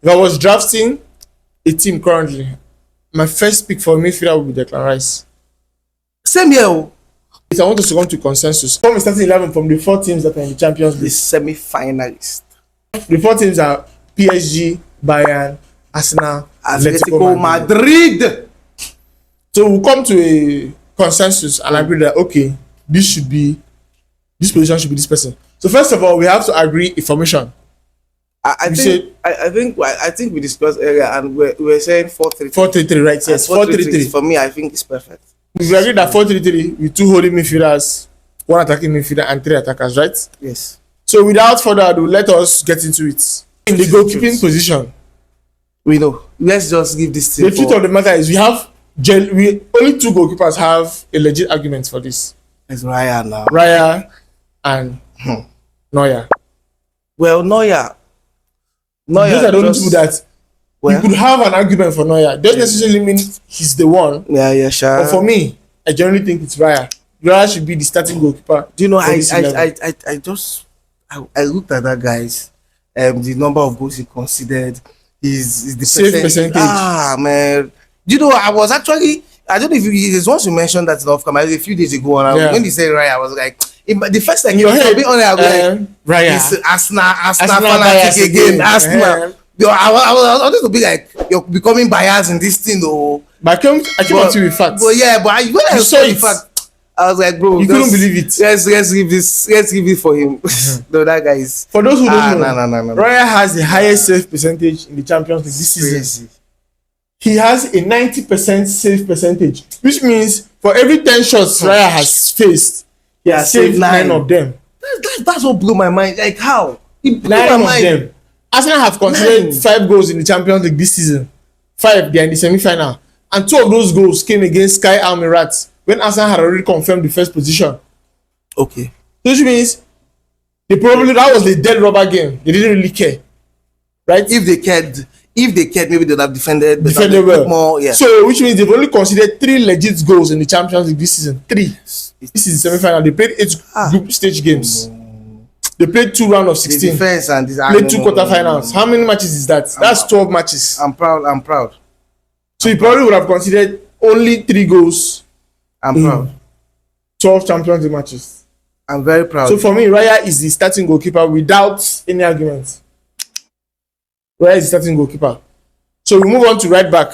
If I was drafting a team currently, my first pick for midfielder would be Declan Rice. Same here. If I want us to come to consensus, from the starting 11 from the 4 teams that are in the Champions The League. semi-finalists. The 4 teams are PSG, Bayern, Arsenal, Atlético Madrid. So we'll come to a consensus and agree that okay, this position should be this person. So first of all, we have to agree a formation. I think we discussed earlier, and we're saying 4-3-3. 4-3-3, right? Yes, 4-3-3. For me, I think it's perfect. We agreed that 4-3-3 with 2 holding midfielders, 1 attacking midfielder, and 3 attackers, right? Yes. So without further ado, let us get into it. In the goalkeeping position, we know. Let's just give this thing. The truth of the matter is, we only 2 goalkeepers have a legit argument for this. It's Raya now. Raya and Neuer. Well, Neuer. Those are the only 2 that you could have an argument for Neuer. Doesn't necessarily mean he's the one. Yeah, sure. But for me, I generally think it's Raya. Raya should be the starting goalkeeper. Do you know? I looked at that guy's the number of goals he considered. Is the save percentage. Man. Do you know? I was actually. I don't know if there's once you mentioned that off camera a few days ago, and when he said Raya, I was like, the first time you heard me on it, I was like, Raya. It's Arsenal fanatic again. Arsenal. I wanted to be like, you're becoming biased in this thing, though. But I came up to you with facts. But yeah, but when I saw the fact, I was like, bro, you couldn't believe it. Let's give it for him. No, that guy is. For those who don't know, no. Raya has the highest save percentage in the Champions League this season. He has a 90% save percentage, which means for every 10 shots Raya has faced, he has saved 9 of them. That's what blew my mind. Like how? It blew 9 my of mind. them. Arsenal have considered 5 goals in the Champions League this season. 5, they are in the semi-final. And 2 of those goals came against Sky Almirats when Arsenal had already confirmed the first position. Okay. Which means that was the dead rubber game. They didn't really care. Right? If they cared, maybe they'd have defended well. More, yeah. So, which means they've only considered 3 legit goals in the Champions League this season. 3. This is the semi-final. They played 8 group stage games. They played 2 rounds of 16. The defense and played 2 quarterfinals. How many matches is that? That's 12 matches. I'm proud. So you probably would have considered only 3 goals. I'm proud. 12 Champions League matches. I'm very proud. So for me, Raya is the starting goalkeeper without any argument. Raya is the starting goalkeeper. So we move on to right back.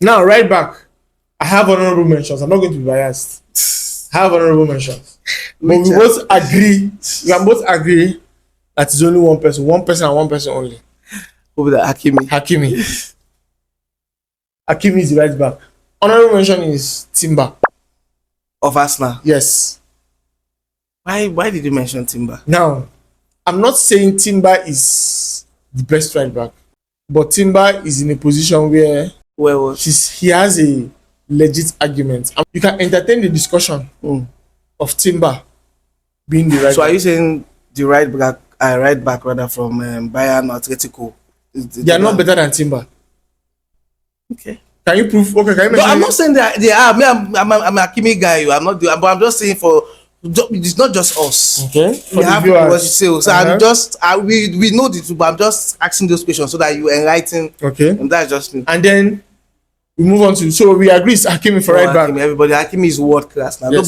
Now, right back, I have honorable mentions. I'm not going to be biased. I have honorable mentions. But we both agree. We can both agree that it's only one person and one person only. Who the Hakimi? Hakimi is the right back. Honorable mention is Timber of Arsenal. Yes. Why did you mention Timber? Now, I'm not saying Timber is the best right back, but Timber is in a position where he has a legit argument. You can entertain the discussion of Timber being the right back. So are you saying the right back rather from Bayern or Atlético? They are not better than Timber. Okay. Can you prove? Okay, can you mention? No, I'm not saying that they are. I'm a Hakimi guy. But I'm just saying it's not just us. Okay. We have what you say. So I'm just we know the truth, but I'm just asking those questions so that you enlighten. Okay. And that's just me. And then we move on to, so we agree it's Hakimi for right back. Hakimi is world class now. Yes.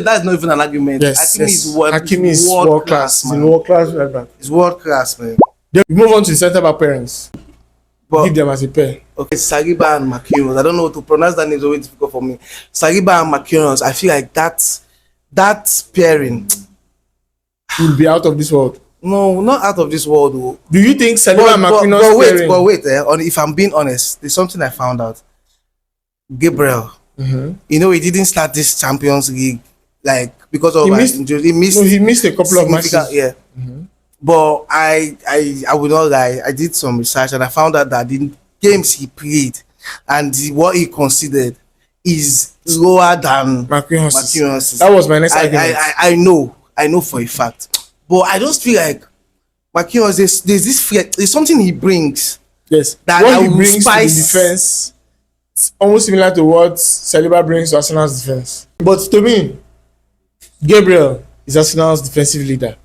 That's not even an argument. Yes. Hakimi is world class, man. He's world class right back. He's world class, man. Then we move on to the centre back pairings. Give them as a pair. Okay, Saliba and Marquinhos. I don't know how to pronounce that name. It's always difficult for me. Saliba and Marquinhos. I feel like that pairing will be out of this world. No, not out of this world, though. Do you think Saliba and Marquinhos pairing? But wait. If I'm being honest, there's something I found out. Gabriel, he didn't start this Champions League because of injury. He missed a couple of matches. Yeah. But I would not lie. I did some research and I found out that the games he played and what he considered is lower than Marquinhos. That was my next argument. I know for a fact. But I just feel like Marquinhos, there's this there's something he brings. Yes. What he brings to the defense, it's almost similar to what Saliba brings to Arsenal's defense. But to me, Gabriel is Arsenal's defensive leader.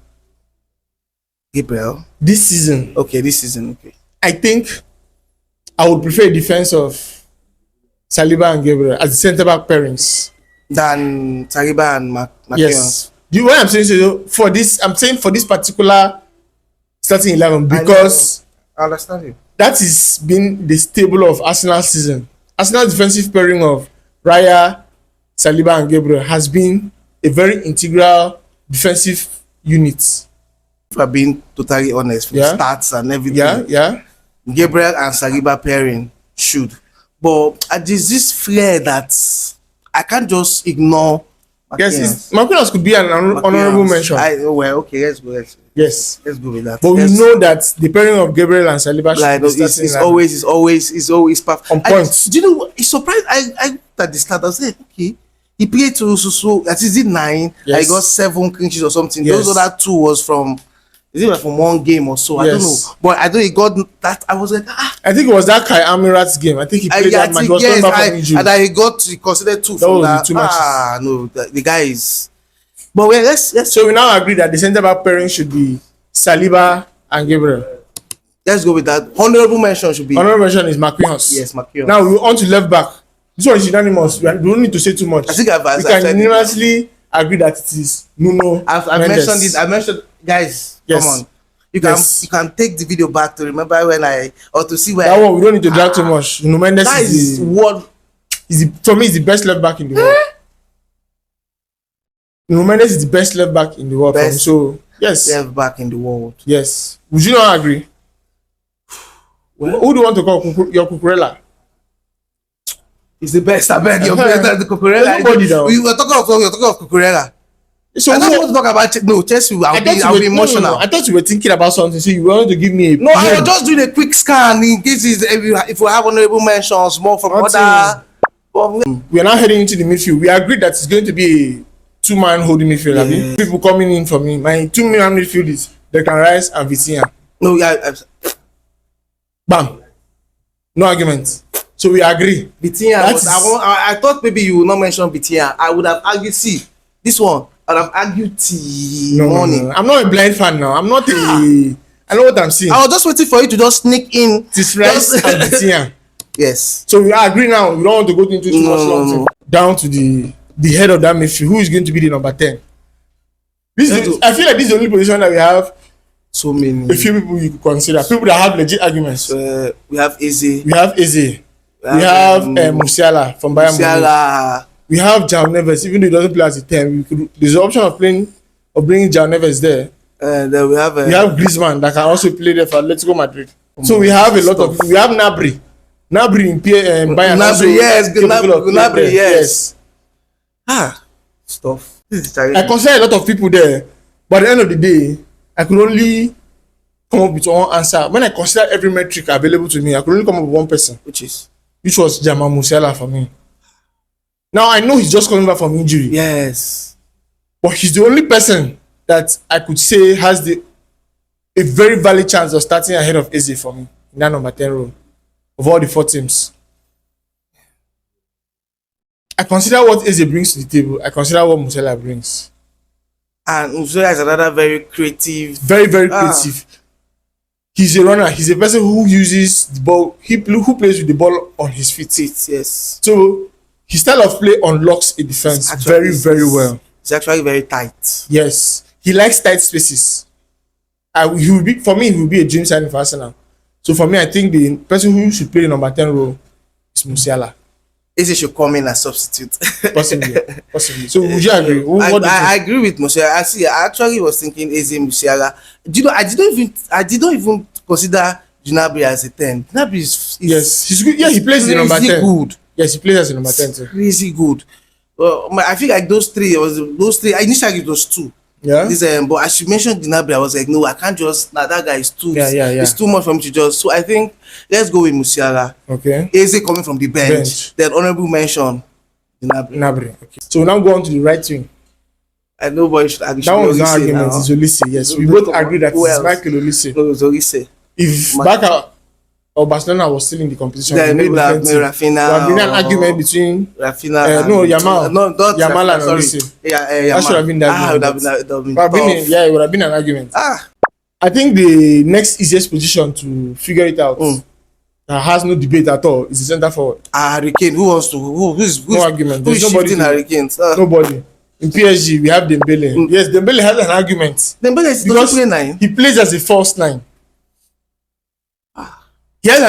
Gabriel. This season, Okay, this season. Okay. I think I would prefer a defense of Saliba and Gabriel as the centre back pairings. Than Saliba and McKeown. Yes. Do you what I'm saying? So for this, I'm saying for this particular starting 11 because I understand you. that is been the stable of Arsenal season. Arsenal's defensive pairing of Raya, Saliba, and Gabriel has been a very integral defensive unit. If I'm being totally honest, with stats and everything. Yeah. Gabriel and Saliba pairing should. But there's this flair that I can't just ignore. Yes, Marquinhos could be an honorable mention. Well, okay, let's go. Yes, let's go with that. But we know that the pairing of Gabriel and Saliba is always perfect. On point. Do you know what? It's surprised. I looked at the start. I said, okay, he played so that is it 9. Yes. I got 7 clean sheets or something. Yes. Those other 2 was from. Is it from one game or so? Yes. I don't know. But I know he got that. I was like, I think it was that Kai Amirat's game. I think he played that match. He was coming back from injury. And I considered 2 from that. No, the guy is. But wait, let's. So we now agree that the centre back pairing should be Saliba and Gabriel. Let's go with that. Honorable mention should be. Honorable mention is Marquinhos. Yes, Marquinhos. Now we on to left back. This one is unanimous. We don't need to say too much. I think we can unanimously agree that it is Nuno. I mentioned it. I mentioned, guys. Yes. Come on. You can take the video back to remember when or to see where that one we don't need to drag too much. Nuno Mendes is what is for me is the best left back in the world. Nuno Mendes is the best left back in the world. So yes, left back in the world. Yes. Would you not agree? Well, who do you want to call your Cucurella? He's the best. I bet you're better than the Cucurella. We were talking of Cucurella. So I don't want to talk about Chelsea. I'll be emotional. I thought you were thinking about something, so you wanted to give me a. No, I was just doing a quick scan in case if we have honorable mentions more from other. We are now heading into the midfield. We agreed that it's going to be a 2-man holding midfield. Yeah. People coming in for me. My 2-man midfield is Declan Rice and Vitinha. No, yeah. Bam. No argument. So we agree. Vitinha. I thought maybe you would not mention Vitinha. I would have argued. See, this one. And I've argued till morning. No. I'm not a blind fan now. I'm not a. I know what I'm saying. I was just waiting for you to just sneak in. This Rice and Vitinha. Yes. So we agree now. We don't want to go into too much long. Down to the head of that midfield. Who is going to be the number 10? I feel like this is the only position that we have. So many. A few people you could consider. People that have legit arguments. We have Eze. We have Musiala from Bayern Munich. We have João Neves, even though he doesn't play as a 10. There's the option of bringing João Neves there. Then we have Griezmann that can also play there for Atlético Madrid. So we have a lot of people. We have Gnabry in Bayern. Gnabry, yes. Stuff. I consider a lot of people there, but at the end of the day, I could only come up with one answer. When I consider every metric available to me, I could only come up with one person, which was Jamal Musiala for me. Now I know he's just coming back from injury. Yes. But he's the only person that I could say has a very valid chance of starting ahead of Eze for me in that number 10 role of all the 4 teams. I consider what Eze brings to the table. I consider what Musiala brings. And Musiala is another very creative. Very, very creative. He's a runner. He's a person who uses the ball. Who plays with the ball on his feet. Yes. So his style of play unlocks a defense very, very well. It's actually very tight. Yes. He likes tight spaces. He will be a dream signing for Arsenal. So for me, I think the person who should play the number 10 role is Musiala. Eze should come in as substitute. Possibly. So would you agree? I agree with Musiala. I actually was thinking Eze, Musiala. Do you know? I didn't even consider Gnabry as a 10. Gnabry is yes, he's good. Yeah, he plays the number 10. Good. Yes, he plays as a number 10 too. Crazy good. I feel like those three. Initially it was 2. Yeah. But as you mentioned Gnabry, I was like, no, I can't just. That guy is too. Yeah. It's too much for me to just. So I think let's go with Musiala. Okay. Eze coming from the bench. Then honorable mention Gnabry. Okay. So we'll now go on to the right wing. And nobody should argue. That was no argument. It's Olise. Yes, we both agree that it's Michael Olise. No, it's Olise. If Barca or Barcelona was still in the competition, then maybe Rafinha. There have been an argument between Rafinha. Yamal and Olise. Yamal. That should have been that. It would have been it would have been an argument. I think the next easiest position to figure it out that has no debate at all is the centre forward. Hurricane. Who wants to? Who's No argument. Who's There's nobody shifting Hurricanes? Nobody. In PSG, we have Dembele. Yes, Dembele has an argument. Dembele is not play 9. He plays as a false 9. He has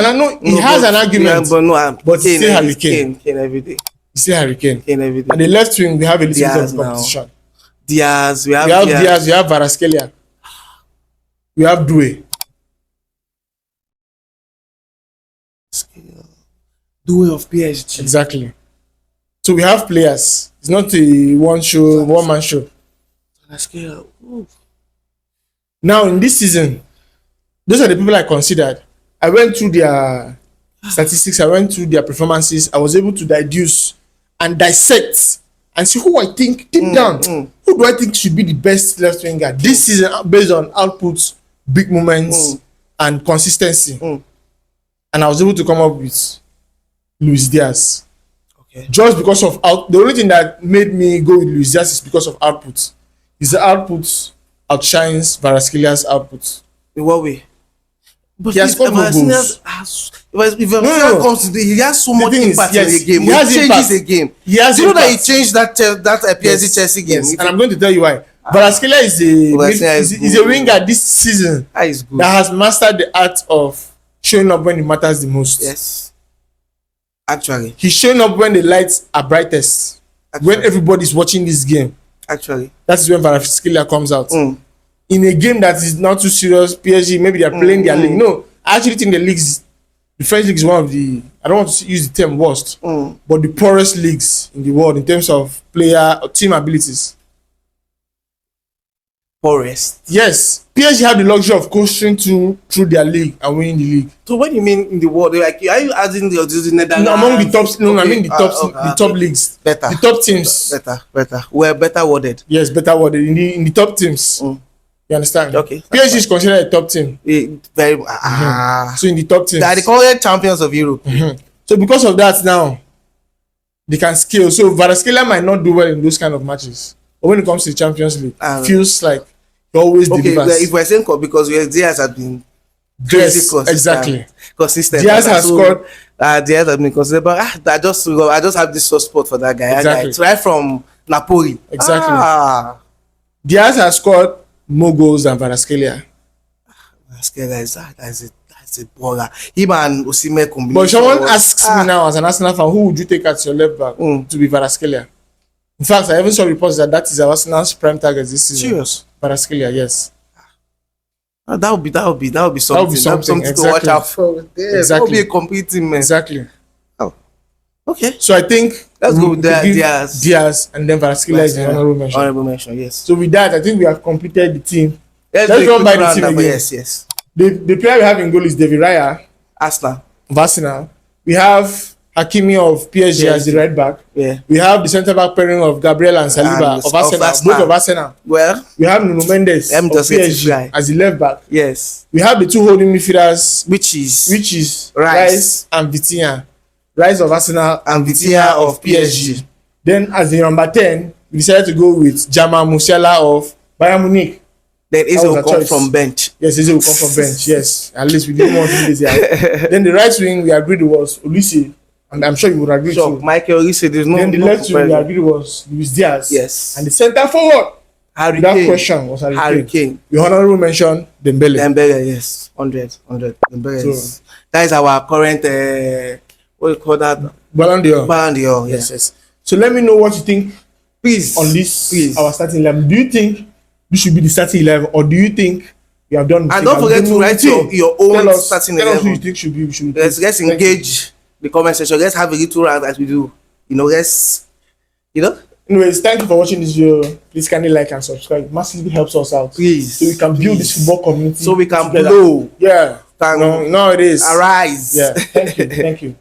an argument. But Kane, still Hurricane. Kane every day. Still Hurricane. Kane every day. And the left wing, we have a little bit Diaz of competition. Diaz. We have Diaz. We have Varaskelia. We have Doué. Doué of PSG. Exactly. So we have players. It's not a one man show. Now in this season, those are the people I considered. I went through their statistics. I went through their performances. I was able to deduce and dissect and see who I think deep down. Who do I think should be the best left winger this season based on outputs, big moments, and consistency. And I was able to come up with Luis Diaz. Okay. Just because of the only thing that made me go with Luis Diaz is because of output. His output outshines Varaskelia's output. In what way? But he has scored more goals. If comes to he has so much impact in the game. He changes the game. Do you know that he changed that PSG Chelsea game? Yes. And I'm going to tell you why. Varaskelia is a winger this season that has mastered the art of showing up when it matters the most. Yes. Actually. He's showing up when the lights are brightest. When everybody's watching this game. Actually. That's when Varaskelia comes out. In a game that is not too serious, PSG, maybe they're playing their league. No, I actually think the French league is one of the, I don't want to use the term worst, but the poorest leagues in the world in terms of player or team abilities. Poorest? Yes. PSG have the luxury of coasting through their league and winning the league. So what do you mean in the world? Like, are you adding the Netherlands? No, among the top, I mean the top leagues. Better. The top teams. Better. We're better worded. Yes, better worded. In the top teams. You understand? Okay. PSG is considered a top team. Very. So in the top teams. They are the current champions of Europe. So because of that now, they can scale. So Varaskelia might not do well in those kind of matches. But when it comes to the Champions League, feels like he always delivers. If we're saying because Diaz has been crazy consistent. Exactly. Consistent. Diaz has scored. Diaz has been consistent. But I just have this soft spot for that guy. Exactly. It's right from Napoli. Exactly. Diaz has scored more goals than Varaskelia. Varaskelia that's a baller. Him and Osimhen combination. But someone asks me now as an Arsenal fan, who would you take at your left back to be Varaskelia? In fact, I even saw reports that is Arsenal's prime target this season. Serious? Varaskelia, yes. That would be something. That would be something exactly. To watch out for. Exactly. That would be a complete team, man. Exactly. Oh. Okay. So I think let's go with Diaz and then Varaskelia is an honorable mention. Honorable mention, yes. So with that, I think we have completed the team. Let's run by the team again. Yes. The player we have in goal is David Raya. Arsenal. We have Hakimi of PSG as the right back. Yeah. We have the centre back pairing of Gabriel and Saliba of Arsenal. Both of Arsenal. Well, we have Nuno Mendes of PSG as the left back. Yes. We have the two holding midfielders, which is Rice and Vitinha. Rice of Arsenal and Vitinha of PSG. Then as the number 10, we decided to go with Jamal Musiala of Bayern Munich. Then Eze will come from bench. Yes, Eze will come from bench. Yes, at least we didn't want to do this. Then the right wing we agreed was Olise, and I'm sure you would agree too. Michael Olise, there's no. Then the left wing we agreed was Luis Diaz. Yes. And the centre forward, that question was Hurricane. The honorable mention Dembele. Yes, 100. Dembele. That is our current. What do you call that? Ballon d'Or. Yes. So let me know what you think. Please. On this, our starting 11. Do you think this should be the starting 11, or do you think you have done? And don't forget to write your own starting 11. Tell us who you think should be. Let's engage the comment section. Let's have a little round as we do. Anyways, thank you for watching this video. Please kindly like and subscribe. It massively helps us out. Please. So we can build this football community. So we can together. blow. Yeah. No, it is. Arise. Yeah. Thank you.